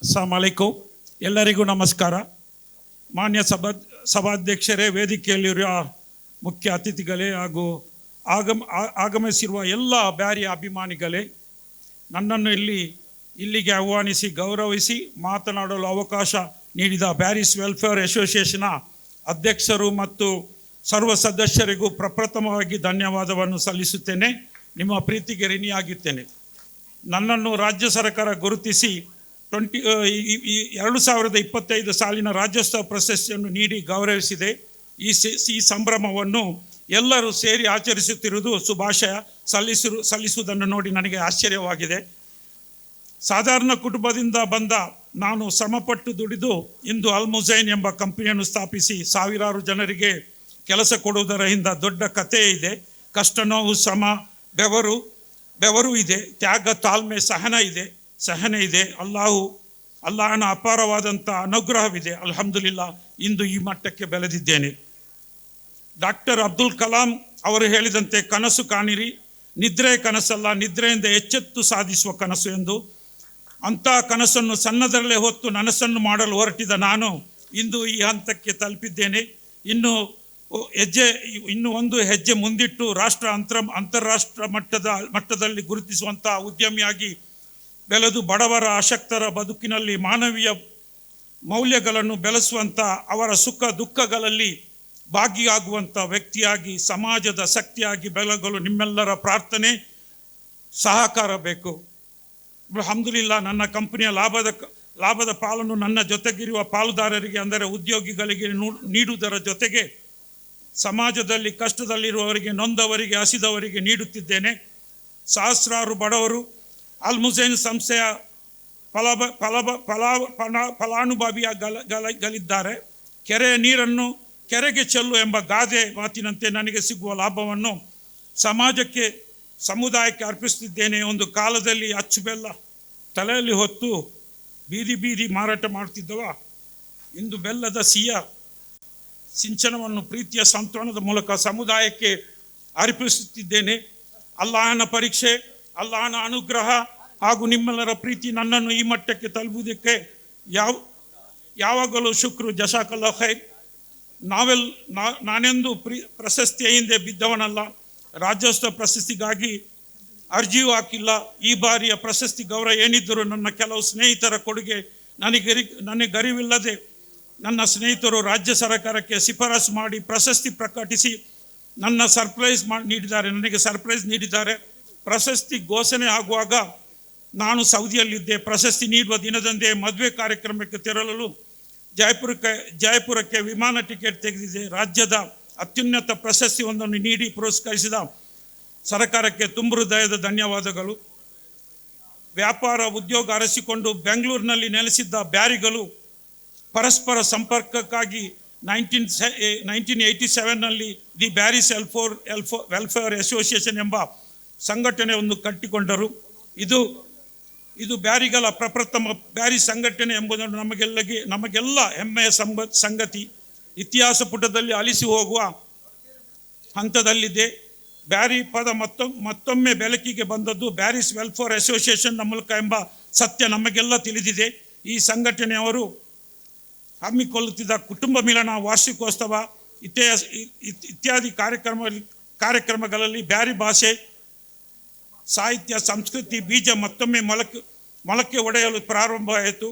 ಅಸ್ಸಲಾಮು ಅಲೈಕುಂ. ಎಲ್ಲರಿಗೂ ನಮಸ್ಕಾರ. ಮಾನ್ಯ ಸಭಾಧ್ಯಕ್ಷರೇ, ವೇದಿಕೆಯಲ್ಲಿರುವ ಮುಖ್ಯ ಅತಿಥಿಗಳೇ ಹಾಗೂ ಆಗಮಿಸಿರುವ ಎಲ್ಲ ಬ್ಯಾರಿ ಅಭಿಮಾನಿಗಳೇ, ನನ್ನನ್ನು ಇಲ್ಲಿಗೆ ಆಹ್ವಾನಿಸಿ ಗೌರವಿಸಿ ಮಾತನಾಡಲು ಅವಕಾಶ ನೀಡಿದ ಬ್ಯಾರಿಸ್ ವೆಲ್ಫೇರ್ ಅಸೋಸಿಯೇಷನ್ನ ಅಧ್ಯಕ್ಷರು ಮತ್ತು ಸರ್ವ ಸದಸ್ಯರಿಗೂ ಪ್ರಪ್ರಥಮವಾಗಿ ಧನ್ಯವಾದವನ್ನು ಸಲ್ಲಿಸುತ್ತೇನೆ. ನಿಮ್ಮ ಪ್ರೀತಿಗೆ ಋಣಿಯಾಗಿದ್ದೇನೆ. ನನ್ನನ್ನು ರಾಜ್ಯ ಸರ್ಕಾರ ಗುರುತಿಸಿ 2025 ಸಾಲಿನ ರಾಜ್ಯೋತ್ಸವ ಪ್ರಶಸ್ತಿಯನ್ನು ನೀಡಿ ಗೌರವಿಸಿದೆ. ಈ ಸಂಭ್ರಮವನ್ನು ಎಲ್ಲರೂ ಸೇರಿ ಆಚರಿಸುತ್ತಿರುವುದು ಶುಭಾಶಯ ಸಲ್ಲಿಸುವುದನ್ನು ನೋಡಿ ನನಗೆ ಆಶ್ಚರ್ಯವಾಗಿದೆ. ಸಾಧಾರಣ ಕುಟುಂಬದಿಂದ ಬಂದ ನಾನು ಶ್ರಮಪಟ್ಟು ದುಡಿದು ಇಂದು ಅಲ್ ಮುಜೈನ್ ಎಂಬ ಕಂಪನಿಯನ್ನು ಸ್ಥಾಪಿಸಿ ಸಾವಿರಾರು ಜನರಿಗೆ ಕೆಲಸ ಕೊಡುವುದರ ಹಿಂದೆ ದೊಡ್ಡ ಕಥೆ ಇದೆ. ಕಷ್ಟ, ನೋವು, ಶ್ರಮ, ಬೆವರು ಇದೆ, ತ್ಯಾಗ, ತಾಳ್ಮೆ, ಸಹನೆ ಇದೆ. ಅಲ್ಲಾಹನ ಅಪಾರವಾದಂಥ ಅನುಗ್ರಹವಿದೆ. ಅಲ್ಹಮ್ದುಲಿಲ್ಲಾ, ಇಂದು ಈ ಮಟ್ಟಕ್ಕೆ ಬೆಳೆದಿದ್ದೇನೆ. ಡಾಕ್ಟರ್ ಅಬ್ದುಲ್ ಕಲಾಂ ಅವರು ಹೇಳಿದಂತೆ, ಕನಸು ಕಾಣಿರಿ, ನಿದ್ರೆ ಕನಸಲ್ಲ, ನಿದ್ರೆಯಿಂದ ಎಚ್ಚೆತ್ತು ಸಾಧಿಸುವ ಕನಸು ಎಂದು. ಅಂಥ ಕನಸನ್ನು ಸಣ್ಣದರಲ್ಲೇ ಹೊತ್ತು ನನಸನ್ನು ಮಾಡಲು ಹೊರಟಿದ ನಾನು ಇಂದು ಈ ಹಂತಕ್ಕೆ ತಲುಪಿದ್ದೇನೆ. ಇನ್ನು ಒಂದು ಹೆಜ್ಜೆ ಮುಂದಿಟ್ಟು ಅಂತಾರಾಷ್ಟ್ರ ಮಟ್ಟದಲ್ಲಿ ಗುರುತಿಸುವಂಥ ಉದ್ಯಮಿಯಾಗಿ ಬೆಳೆದು ಬಡವರ, ಅಶಕ್ತರ ಬದುಕಿನಲ್ಲಿ ಮಾನವೀಯ ಮೌಲ್ಯಗಳನ್ನು ಬೆಳೆಸುವಂಥ, ಅವರ ಸುಖ ದುಃಖಗಳಲ್ಲಿ ಭಾಗಿಯಾಗುವಂಥ ವ್ಯಕ್ತಿಯಾಗಿ ಸಮಾಜದ ಶಕ್ತಿಯಾಗಿ ಬೆಳಗಲು ನಿಮ್ಮೆಲ್ಲರ ಪ್ರಾರ್ಥನೆ, ಸಹಕಾರ ಬೇಕು. ಅಲ್ಹಮ್ದುಲಿಲ್ಲಾ, ನನ್ನ ಕಂಪನಿಯ ಲಾಭದ ಪಾಲನ್ನು ನನ್ನ ಜೊತೆಗಿರುವ ಪಾಲುದಾರರಿಗೆ, ಅಂದರೆ ಉದ್ಯೋಗಿಗಳಿಗೆ ನೀಡುವುದರ ಜೊತೆಗೆ ಸಮಾಜದಲ್ಲಿ ಕಷ್ಟದಲ್ಲಿರುವವರಿಗೆ, ನೊಂದವರಿಗೆ, ಹಸಿದವರಿಗೆ ನೀಡುತ್ತಿದ್ದೇನೆ. ಸಹಸ್ರಾರು ಬಡವರು ಅಲ್ ಮುಜೈನ್ ಸಂಸ್ಥೆಯ ಫಲಾನುಭವಿಯಾಗಲಿದ್ದಾರೆ. ಕೆರೆಯ ನೀರನ್ನು ಕೆರೆಗೆ ಚೆಲ್ಲು ಎಂಬ ಗಾದೆ ಮಾತಿನಂತೆ ನನಗೆ ಸಿಗುವ ಲಾಭವನ್ನು ಸಮಾಜಕ್ಕೆ, ಸಮುದಾಯಕ್ಕೆ ಅರ್ಪಿಸುತ್ತಿದ್ದೇನೆ. ಒಂದು ಕಾಲದಲ್ಲಿ ಅಚ್ಚು ಬೆಲ್ಲ ತಲೆಯಲ್ಲಿ ಹೊತ್ತು ಬೀದಿ ಮಾರಾಟ ಮಾಡುತ್ತಿದ್ದವ ಇಂದು ಬೆಲ್ಲದ ಸಿಹಿಯ ಸಿಂಚನವನ್ನು ಪ್ರೀತಿಯ ಸಂತಾನದ ಮೂಲಕ ಸಮುದಾಯಕ್ಕೆ ಅರ್ಪಿಸುತ್ತಿದ್ದೇನೆ. ಅಲ್ಲಾಹನ ಪರೀಕ್ಷೆ, ಅಲ್ಲಾಹನ ಅನುಗ್ರಹ ಹಾಗೂ ನಿಮ್ಮೆಲ್ಲರ ಪ್ರೀತಿ ನನ್ನನ್ನು ಈ ಮಟ್ಟಕ್ಕೆ ತಲುಪುವುದಕ್ಕೆ ಯಾವಾಗಲೂ ಶುಕ್ರು. ಜಸಾಕಲ್ಲಾ ಖೈರ್. ನಾನೆಂದು ಪ್ರಶಸ್ತಿಯ ಹಿಂದೆ ಬಿದ್ದವನಲ್ಲ. ರಾಜ್ಯೋತ್ಸವ ಪ್ರಶಸ್ತಿಗಾಗಿ ಅರ್ಜಿಯೂ ಹಾಕಿಲ್ಲ. ಈ ಬಾರಿಯ ಪ್ರಶಸ್ತಿ ಗೌರವ ಏನಿದ್ದರೂ ನನ್ನ ಕೆಲವು ಸ್ನೇಹಿತರ ಕೊಡುಗೆ. ನನಗರಿವಿಲ್ಲದೆ ನನ್ನ ಸ್ನೇಹಿತರು ರಾಜ್ಯ ಸರ್ಕಾರಕ್ಕೆ ಶಿಫಾರಸು ಮಾಡಿ ಪ್ರಶಸ್ತಿ ಪ್ರಕಟಿಸಿ ನನಗೆ ಸರ್ಪ್ರೈಸ್ ನೀಡಿದ್ದಾರೆ. ಪ್ರಶಸ್ತಿ ಘೋಷಣೆ ಆಗುವಾಗ ನಾನು ಸೌದಿಯಲ್ಲಿದ್ದೆ. ಪ್ರಶಸ್ತಿ ನೀಡುವ ದಿನದಂದೇ ಮದುವೆ ಕಾರ್ಯಕ್ರಮಕ್ಕೆ ತೆರಳಲು ಜಯಪುರಕ್ಕೆ ವಿಮಾನ ಟಿಕೆಟ್ ತೆಗೆದಿದೆ. ರಾಜ್ಯದ ಅತ್ಯುನ್ನತ ಪ್ರಶಸ್ತಿಯೊಂದನ್ನು ನೀಡಿ ಪುರಸ್ಕರಿಸಿದ ಸರ್ಕಾರಕ್ಕೆ ತುಂಬ ಹೃದಯದ ಧನ್ಯವಾದಗಳು. ವ್ಯಾಪಾರ, ಉದ್ಯೋಗ ಅರಸಿಕೊಂಡು ಬೆಂಗಳೂರಿನಲ್ಲಿ ನೆಲೆಸಿದ್ದ ಬ್ಯಾರಿಗಳು ಪರಸ್ಪರ ಸಂಪರ್ಕಕ್ಕಾಗಿ 1987ನಲ್ಲಿ ದಿ ಬ್ಯಾರಿಸ್ ವೆಲ್ಫೇರ್ ಅಸೋಸಿಯೇಷನ್ ಎಂಬ ಸಂಘಟನೆಯನ್ನು ಕಟ್ಟಿಕೊಂಡರು. ಇದು ಬ್ಯಾರಿಗಳ ಪ್ರಪ್ರಥಮ ಬ್ಯಾರಿ ಸಂಘಟನೆ ಎಂಬುದನ್ನು ನಮಗೆಲ್ಲ ಹೆಮ್ಮೆಯ ಸಂಗತಿ. ಇತಿಹಾಸ ಪುಟದಲ್ಲಿ ಅಲಿಸಿ ಹೋಗುವ ಹಂತದಲ್ಲಿದೆ. ಬ್ಯಾರಿ ಪದ ಮತ್ತೊಮ್ಮೆ ಬೆಳಕಿಗೆ ಬಂದದ್ದು ಬ್ಯಾರಿಸ್ ವೆಲ್ಫೇರ್ ಅಸೋಸಿಯೇಷನ್ನ ಮೂಲಕ ಎಂಬ ಸತ್ಯ ನಮಗೆಲ್ಲ ತಿಳಿದಿದೆ. ಈ ಸಂಘಟನೆಯವರು ಹಮ್ಮಿಕೊಳ್ಳುತ್ತಿದ್ದ ಕುಟುಂಬ ಮಿಲನ, ವಾರ್ಷಿಕೋತ್ಸವ ಇತ್ಯಾದಿ ಕಾರ್ಯಕ್ರಮಗಳಲ್ಲಿ ಬ್ಯಾರಿ ಭಾಷೆ, ಸಾಹಿತ್ಯ, ಸಂಸ್ಕೃತಿ ಬೀಜ ಮತ್ತೊಮ್ಮೆ ಮೊಳಕೆ ಒಡೆಯಲು ಪ್ರಾರಂಭವಾಯಿತು.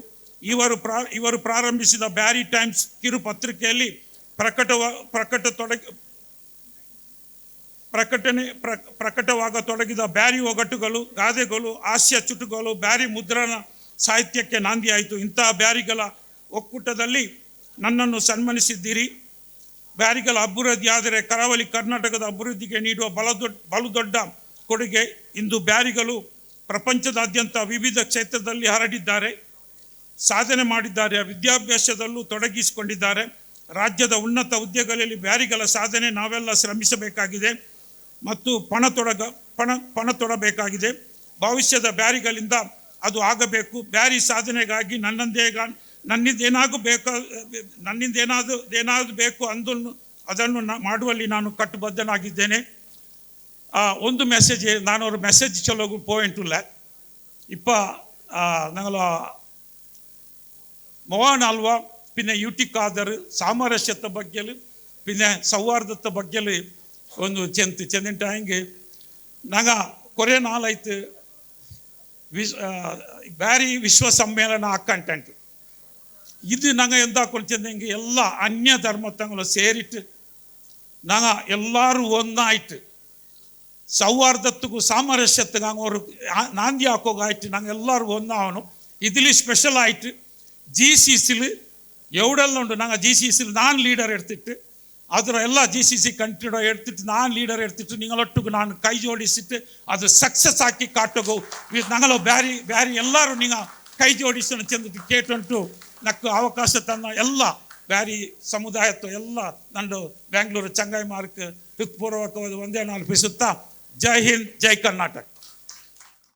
ಇವರು ಪ್ರಾರಂಭಿಸಿದ ಬ್ಯಾರಿ ಟೈಮ್ಸ್ ಕಿರು ಪತ್ರಿಕೆಯಲ್ಲಿ ಪ್ರಕಟವಾಗತೊಡಗಿದ ಬ್ಯಾರಿ ಒಗಟುಗಳು, ಗಾದೆಗಳು, ಹಾಸ್ಯ ಚುಟುಕುಗಳು ಬ್ಯಾರಿ ಮುದ್ರಣ ಸಾಹಿತ್ಯಕ್ಕೆ ನಾಂದಿಯಾಯಿತು. ಇಂತಹ ಬ್ಯಾರಿಗಳ ಒಕ್ಕೂಟದಲ್ಲಿ ನನ್ನನ್ನು ಸನ್ಮಾನಿಸಿದ್ದೀರಿ. ಬ್ಯಾರಿಗಳ ಅಭಿವೃದ್ಧಿಯಾದರೆ ಕರಾವಳಿ ಕರ್ನಾಟಕದ ಅಭಿವೃದ್ಧಿಗೆ ನೀಡುವ ಬಲು ದೊಡ್ಡ ಕೊಡುಗೆ. ಇಂದು ಬ್ಯಾರಿಗಳು ಪ್ರಪಂಚದಾದ್ಯಂತ ವಿವಿಧ ಕ್ಷೇತ್ರದಲ್ಲಿ ಹರಡಿದ್ದಾರೆ, ಸಾಧನೆ ಮಾಡಿದ್ದಾರೆ, ವಿದ್ಯಾಭ್ಯಾಸದಲ್ಲೂ ತೊಡಗಿಸಿಕೊಂಡಿದ್ದಾರೆ. ರಾಜ್ಯದ ಉನ್ನತ ಹುದ್ದೆಗಳಲ್ಲಿ ಬ್ಯಾರಿಗಳ ಸಾಧನೆ ನಾವೆಲ್ಲ ಶ್ರಮಿಸಬೇಕಾಗಿದೆ ಮತ್ತು ಪಣ ತೊಡಬೇಕಾಗಿದೆ. ಭವಿಷ್ಯದ ಬ್ಯಾರಿಗಳಿಂದ ಅದು ಆಗಬೇಕು. ಬ್ಯಾರಿ ಸಾಧನೆಗಾಗಿ ನನ್ನಿಂದೇನಾದರೂ ಬೇಕು ಅದನ್ನು ಮಾಡುವಲ್ಲಿ ನಾನು ಕಟ್ಟುಬದ್ಧನಾಗಿದ್ದೇನೆ. ಒಂದು ಮೆಸೇಜ್ ನಾನು ஒரு மெசேஜ் சொல்ல போயிட்டுள்ள. இப்போ நாங்கள் മോഹൻ ആൽവ പിന്നെ യു ടി ഖാദർ സാമരസ്യത്തെ ബഗ്ಗೆಲು പിന്നെ ಸೌಹಾರ್ದತೆ ಬಗ್ಗೆಲು ಒಂದು ಚೆಂದಿಟ್ಟಾಂಗೆ ನಂಗೆ ಕೊರೆ ನಾಳಾಯ್ತು ಬ್ಯಾರಿ ವಿಶ್ವ ಸಮ್ಮೇಳನ ಹಾಕಂಟು ಇದು ನಂಗೆ ಎಂತ ಕೊಡ್ತಿದ್ದಂಗೆ ಎಲ್ಲ ಅನ್ಯ ಧರ್ಮತಗಳು ಸೇರಿಟ್ಟು ನಂಗೆ ಎಲ್ಲರೂ ಒಂದಾಯ್ತು ಸೌಹಾರ್ದತೆಗೂ ಸಾಮರಸ್ಯತೆಗೂ ಅವರು ನಾಂದಿ ಹಾಕೋಗಾಯ್ತು ನಂಗೆ ಎಲ್ಲರೂ ಒಂದಾವನು ഇതിൽ ಸ್ಪೆಷಲ್ ಆಯ್ತು ജി സി സിയിൽ എവിടെಲ್ಲ ഉണ്ട് ನಂಗೆ ജി സി സിയിൽ ನಾನು ಲೀಡರ್ ಎಡ್ತಿಟ್ಟು ಅದರ ಎಲ್ಲ ಜಿ ಸಿ ಸಿ ಕಂಟ್ರಿಡ ಎಡ್ತಿಟ್ಟು ನಾನು ಲೀಡರ್ ಎಡ್ತಿಟ್ಟು ನಿങ്ങളೊಟ್ಟಿಗೆ ನಾನು ಕೈ ಜೋಡಿಸಿಟ್ಟು ಅದು ಸಕ್ಸಸ್ ಆಗಿ ಕಾಟೋಗು ನಂಗಲು ಬ್ಯಾರಿ ಎಲ್ಲರೂ ನೀವು ಕೈ ಜೋಡಿಸೋಣ ಚೆಂದ ಕೇಟುಂಟು ನಕ್ಕು ಅವಕಾಶ ತನ್ನ ಎಲ್ಲ ಬ್ಯಾರಿ ಸಮುದಾಯತ್ತು ಎಲ್ಲ ನಂದು ಬೆಂಗಳೂರು ಚಂಗಾಯಿ ಮಾರ್ಕ್ ಹೃತ್ಪೂರ್ವಕವಾದ ವಂದನೆ ಅರ್ಪಿಸುತ್ತಾ ಜೈ ಹಿಂದ್ ಜೈ ಕರ್ನಾಟಕ.